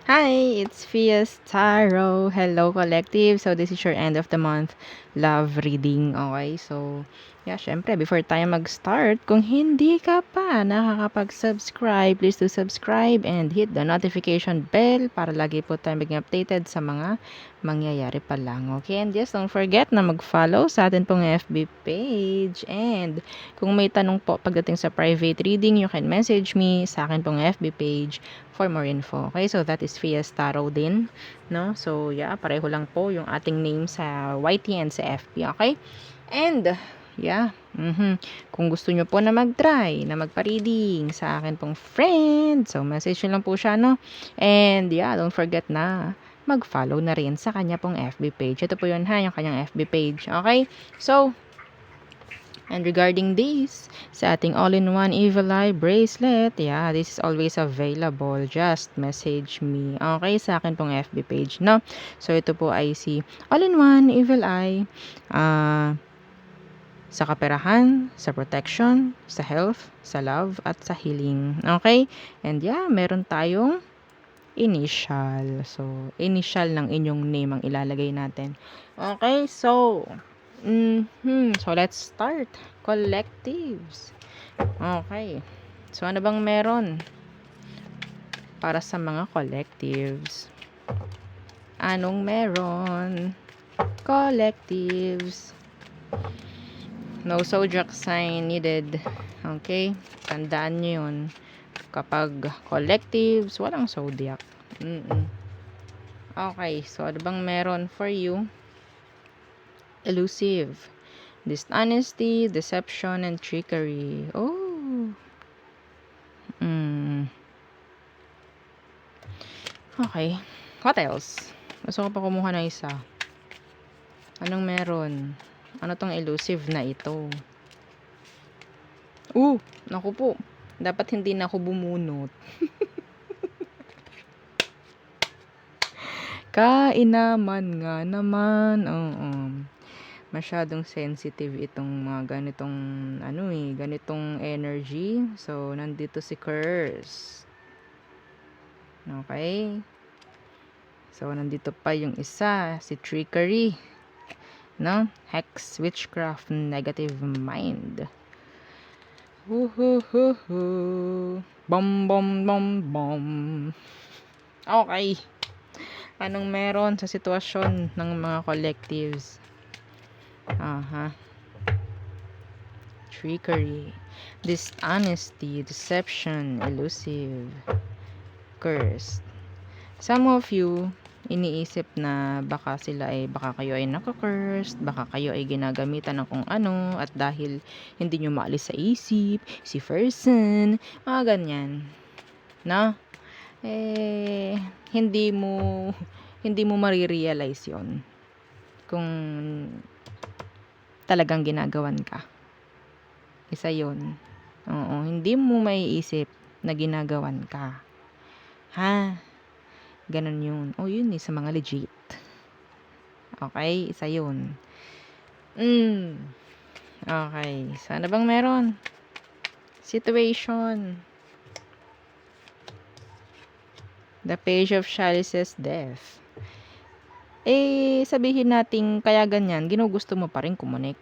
Hi, it's Fias Tarot. Hello, collective. So, this is your end of the month love reading. Okay, so, yeah, syempre, before tayo mag-start, kung hindi ka pa nakakapag-subscribe, please do subscribe and hit the notification bell para lagi po tayo maging updated sa mga mangyayari pa lang. Okay, and yes, don't forget na mag-follow sa atin pong FB page. And kung may tanong po pagdating sa private reading, you can message me sa akin pong FB page for more info. Okay, so that is Fias Tarot din, no? So, yeah, pareho lang po yung ating name sa YT and sa FB, okay? And, yeah, kung gusto nyo po na mag-try, na magpa-reading sa akin pong friend, so message nyo lang po siya, no? And, yeah, don't forget na mag-follow na rin sa kanya pong FB page. Ito po yun ha, yung kanyang FB page, okay? So, and regarding this, sa ating all-in-one Evil Eye bracelet, yeah, this is always available. Just message me. Okay, sa akin pong FB page, no? So, ito po ay si all-in-one Evil Eye. Sa kaperahan, sa protection, sa health, sa love, at sa healing. Okay? And yeah, meron tayong initial. So, initial ng inyong name ang ilalagay natin. Okay, so, so let's start. Collectives. Okay. So, ano bang meron para sa mga collectives? Anong meron? Collectives. No zodiac sign needed. Okay? Tandaan nyo yun. Kapag collectives, walang zodiac. Okay, so ano bang meron for you? Elusive, dishonesty, deception, and trickery. Oh. Okay. What else? Gusto ko pa kumuha ng isa. Anong meron? Ano tong elusive na ito? Naku po. Dapat hindi na ako bumunot. Kainaman nga naman. Masyadong sensitive itong mga ganitong ganitong energy. So, nandito si Curse. Okay? So, nandito pa yung isa, si Trickery. No? Hex, Witchcraft, Negative Mind. Bom, bom, bom, bom. Okay. Anong meron sa sitwasyon ng mga collectives? Trickery, dishonesty, deception, elusive, curse. Some of you iniisip na baka kayo ay naka-cursed, baka kayo ay ginagamitan ng kung ano, at dahil hindi nyo maalis sa isip, si person, mga ganyan. No? Hindi mo marirealize yon kung talagang ginagawan ka. Isa yon. Oo, hindi mo maiisip na ginagawan ka. Ha? Ganun yun. Yun sa mga legit. Okay? Isa yun. Okay. So, ano bang meron? Situation. The Page of Chalices, Death. Sabihin natin kaya ganyan, ginugusto mo pa rin kumunik.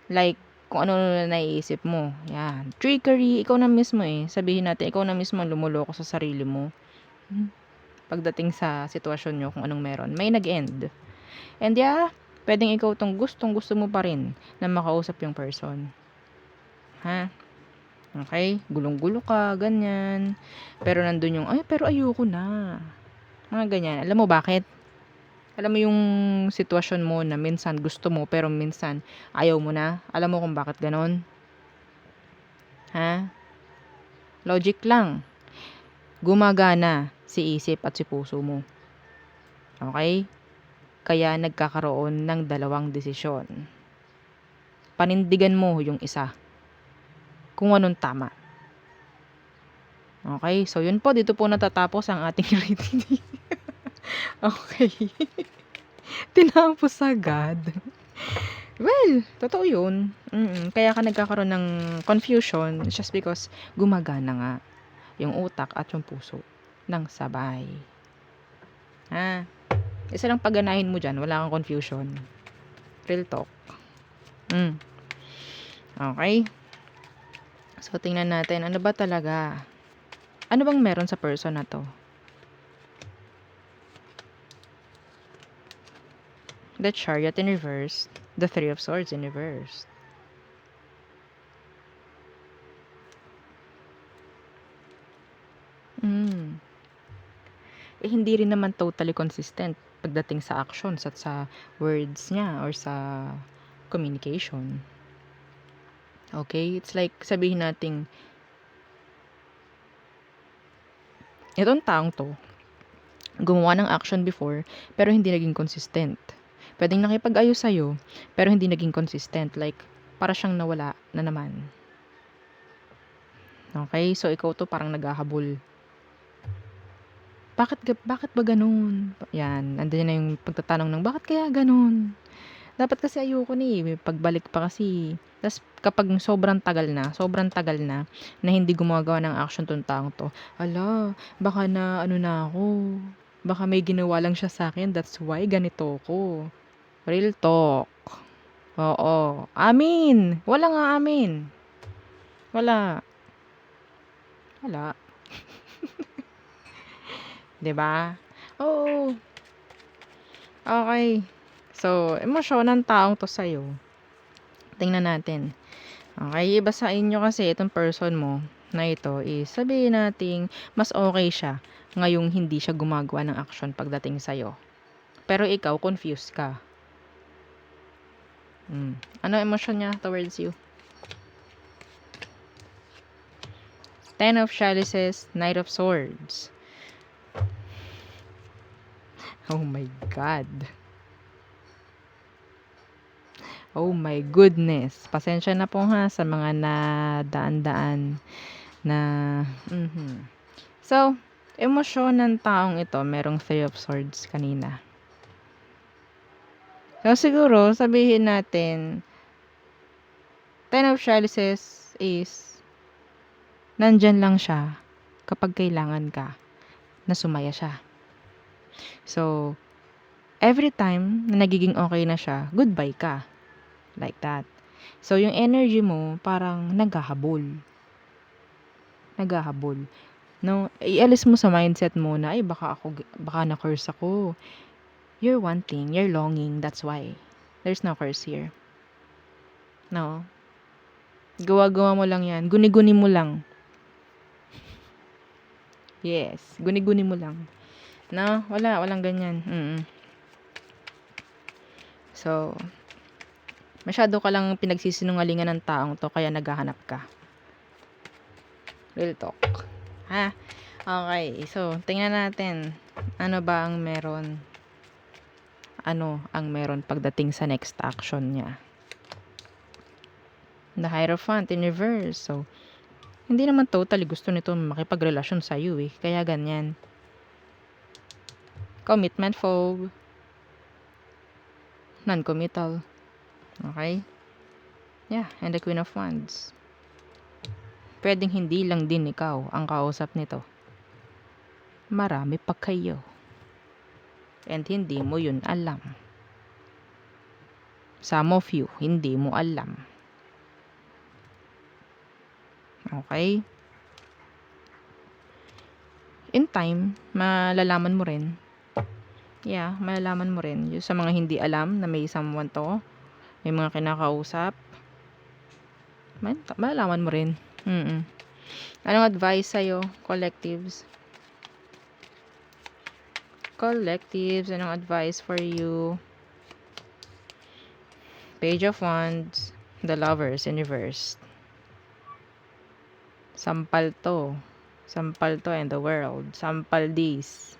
Like, kung ano na naiisip mo. Yan. Trickery, ikaw na mismo Sabihin natin, ikaw na mismo lumuloko sa sarili mo. Pagdating sa sitwasyon nyo, kung anong meron. May nag-end. And yeah, pwedeng ikaw tong gusto mo pa rin na makausap yung person. Ha? Okay? Gulong-gulo ka, ganyan. Pero nandun yung, pero ayoko na. Mga ganyan. Alam mo bakit? Alam mo yung sitwasyon mo na minsan gusto mo pero minsan ayaw mo na. Alam mo kung bakit ganon? Ha? Logic lang. Gumagana si isip at si puso mo. Okay? Kaya nagkakaroon ng dalawang desisyon. Panindigan mo yung isa. Kung anong tama. Okay? So, yun po. Dito po natatapos ang ating reading. Okay. Tinapos agad. Well, totoo yun. Kaya ka nagkakaroon ng confusion just because gumagana nga. yung utak at yung puso ng sabay. Isa lang pagganahin mo dyan, wala kang confusion. Real talk. Okay. So, tingnan natin, ano ba talaga? Ano bang meron sa person na to? The Chariot in reverse, the Three of Swords in reverse. Hindi rin naman totally consistent pagdating sa actions at sa words niya or sa communication. Okay? It's like sabihin nating itong taong to gumawa ng action before pero hindi naging consistent. Pwedeng nakipag-ayos sa'yo pero hindi naging consistent. Like, para siyang nawala na naman. Okay? So, ikaw to parang naghahabol. Bakit ba ganun? Yan, andun na yung pagtatanong ng bakit kaya ganun? Dapat kasi ayoko may pagbalik pa kasi. Tas kapag sobrang tagal na hindi gumagawa ng action tong taong to, hala, baka na ano na ako, baka may ginawa lang siya sa'kin, that's why ganito ko. Real talk. Oo. Amin! Walang aamin. Wala. 'Di ba? Oo. Okay. So, emosyon ng taong 'to sa'yo. Tingnan natin. Okay, iba sa inyo kasi itong person mo na ito is sabihin nating mas okay siya ngayong hindi siya gumagawa ng action pagdating sa'yo. Pero ikaw, confused ka. Ano emosyon niya towards you? Ten of Chalices, Knight of Swords. Oh my God. Oh my goodness. Pasensya na po ha sa mga nadaan-daan na So, emosyon ng taong ito, merong Three of Swords kanina. So, siguro, sabihin natin, Ten of Chalices is nandyan lang siya kapag kailangan ka na sumaya siya. So, every time na nagiging okay na siya, goodbye ka. Like that. So, yung energy mo, parang naghahabol. No, ialis mo sa mindset mo na, baka na-curse ako. You're wanting, you're longing, that's why. There's no curse here. No. Gawa-gawa mo lang yan. Guni-guni mo lang. Yes, guni-guni mo lang. No, walang ganyan. So, masyado ka lang pinagsisinungalingan ng taong to kaya naghahanap ka. Real talk. Okay. So, tingnan natin. Ano ba ang meron? Ano ang meron pagdating sa next action niya? The Hierophant in reverse. So, hindi naman totally gusto nito makipagrelasyon sa iyo Kaya ganyan. Commitment phobe. Non-committal. Okay? Yeah, and the Queen of Wands. Pwedeng hindi lang din ikaw ang kausap nito. Marami pa kayo. And hindi mo yun alam. Some of you, hindi mo alam. Okay? In time, malalaman mo rin. Yeah, malalaman mo rin. Yung sa mga hindi alam na may someone to, may mga kinakausap, malalaman mo rin. Anong advice sa'yo, collectives? Anong advice for you? Page of Wands, the Lovers in reverse. Sampal to and the world. Sampal this.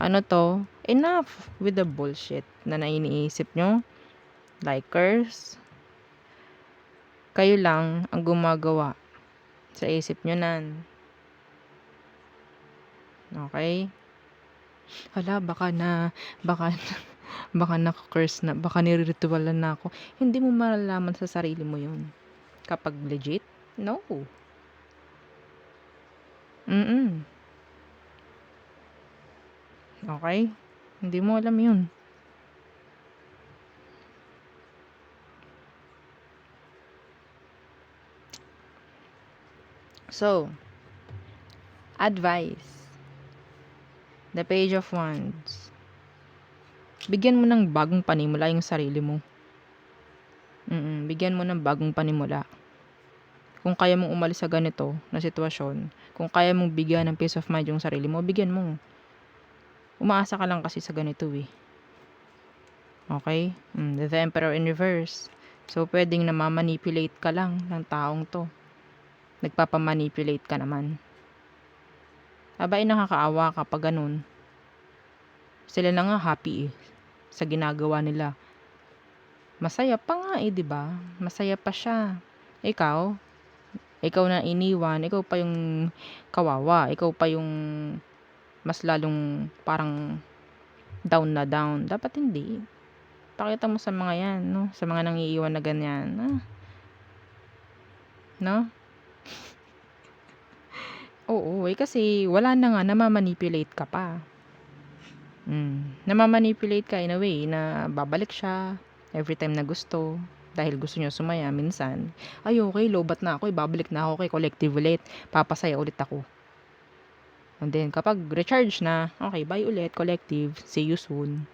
Ano to? Enough with the bullshit na iniisip nyo. Likers. Kayo lang ang gumagawa sa isip nyo nan. Okay? Hala, baka na-curse na, baka niritualan na ako. Hindi mo malalaman sa sarili mo yun. Kapag legit, no. Mm. Okay? Hindi mo alam yun. So, advice. The Page of Wands. Bigyan mo ng bagong panimula yung sarili mo. Bigyan mo ng bagong panimula. Kung kaya mong umalis sa ganito na sitwasyon, kung kaya mong bigyan ng peace of mind yung sarili mo, bigyan mo. Umaasa ka lang kasi sa ganito eh. Okay? The Emperor in reverse. So, pwedeng namamanipulate ka lang ng taong to. Nagpapamanipulate ka naman. Abay, nakakaawa kapag ganun. Sila na nga happy eh, sa ginagawa nila. Masaya pa nga eh, 'di ba? Masaya pa siya. Ikaw na iniwan, ikaw pa yung kawawa, ikaw pa yung mas lalong parang down na down. Dapat hindi. Pakita mo sa mga yan, no? Sa mga nangiiwan na ganyan. No? Oo, kasi wala na nga, namamanipulate ka pa. Namamanipulate ka in a way na babalik siya every time na gusto. Dahil gusto niya sumaya minsan. Ay, okay, lobat na ako, babalik na ako kay collective ulit. Papasaya ulit ako. And then, kapag recharge na, okay, bye ulit, collective. See you soon.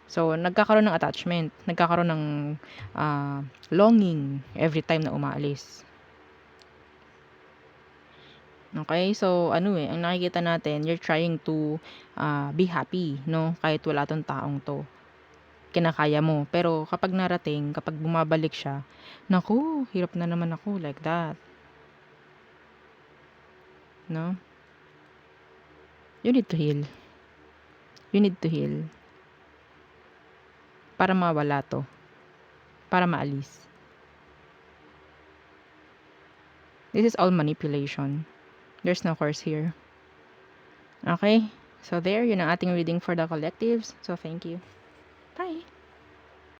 So, nagkakaroon ng attachment. Nagkakaroon ng longing every time na umaalis. Okay? So, ang nakikita natin, you're trying to be happy, no? Kahit wala tong taong to. Kinakaya mo. Pero, kapag narating, kapag bumabalik siya, naku, hirap na naman ako, like that. No? You need to heal. You need to heal. Para mawala to. Para maalis. This is all manipulation. There's no curse here. Okay? So there, yun ang ating reading for the collectives. So thank you. Bye!